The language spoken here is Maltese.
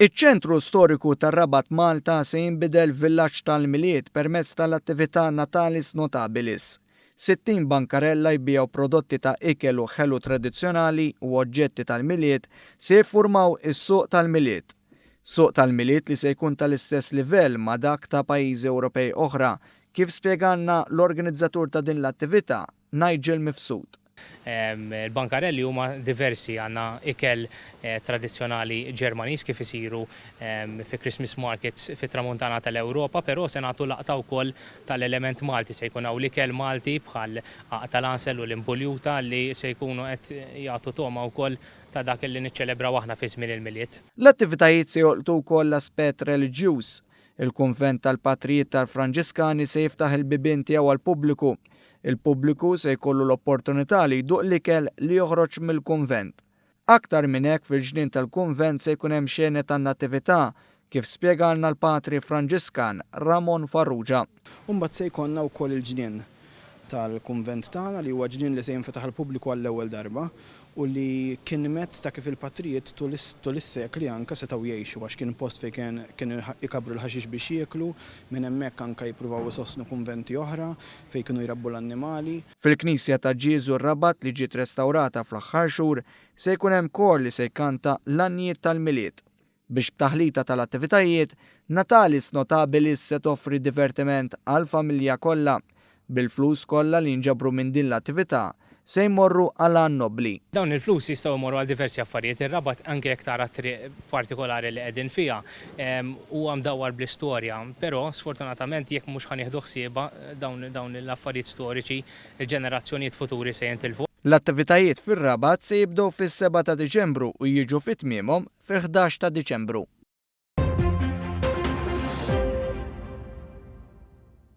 Iċ-ċentru storiku tar-Rabat Malta se jinbidel villaġġ tal-miliet permezz tal-attività Natalis Notabilis. 60 bankarella jbijaw prodotti ta' ikel u ħelu tradizzjonali u oġġetti tal-miliet se jiffurmaw is-suq tal-miliet. Suq tal-miliet li se jkun tal-istess livell ma' dak ta' pajjiżi Ewropej oħra, kif spjegalna l-organizzatur ta' din l-attività, Nigel Mifsud. Il-bankarelli huma diversi, għandna ikel tradizzjonali Ġermaniż kif isiru fi Christmas markets fit-tramuntana tal-Ewropa, però se nagħtu laqta wkoll tal-element Malti, se jkun hawn l-ikel Malti bħal tal-ansel u l-impoljuta li se jkunu qed jagħtu toma wkoll ta' dak li niċċelebraw aħna fi żmien il-miliet. L-attivitajiet se jolqtu wkoll l-aspett reliġjuż. Il-Kunvent tal-Patrijiet tal-Franġiskani se jiftaħ il-bibien tiegħu għall-pubbliku. Il-pubbliku se jkollu l-opportunità li jduq l-ikel li joħroġ mill-kunvent. Aktar minn hekk fil-ġnien tal-kunvent se jkun hemm xena tan-nattività, kif spjegalna l-Patri Franġiskan Ramon Farrugia. Imbagħad se jkollna wkoll il-ġnien tal-kunvent tagħna li huwa ġnien li se jinfetaħ għall-pubbliku għall-ewwel darba u li kien mezz ta' kif il-patrijiet tul is-sekli anke setgħu jgħixu għax kien post fejn kienu ikabru l-ħaxix biex jieklu, minn hemmhekk anke jippruvaw isostnu kunventi oħra fejn kienu jrabbu l-annimali. Fil-Knisja ta' Ġiesu r-Rabat li ġiet restawrata fl-aħħar xhur se jkun hemm kor li se jkanta l-annijiet tal-miliet. Biex b'taħlita tal-attivitajiet, Natalis Notabilis se toffri divertiment għall-familja kollha. Bil-flus kollha li nġabru minn din l-attività se jmorru għal nobli. Dawn il-flus jistgħu jmorru għal diversi affarijiet. Ir-Rabat anke jekk tara triq partikolari li qegħdin fiha huwa mdawwar bl-istorja, però sfortunatament jekk mhux ħanieħdu ħsiebha dawn l-affarijiet storiċi il-ġenerazzjonijiet futuri se jintilfu. L-attivitajiet fir-Rabat se jibdew fis-7 ta' Diċembru u jiġu fit-tmiemhom fil-11 ta' Diċembru.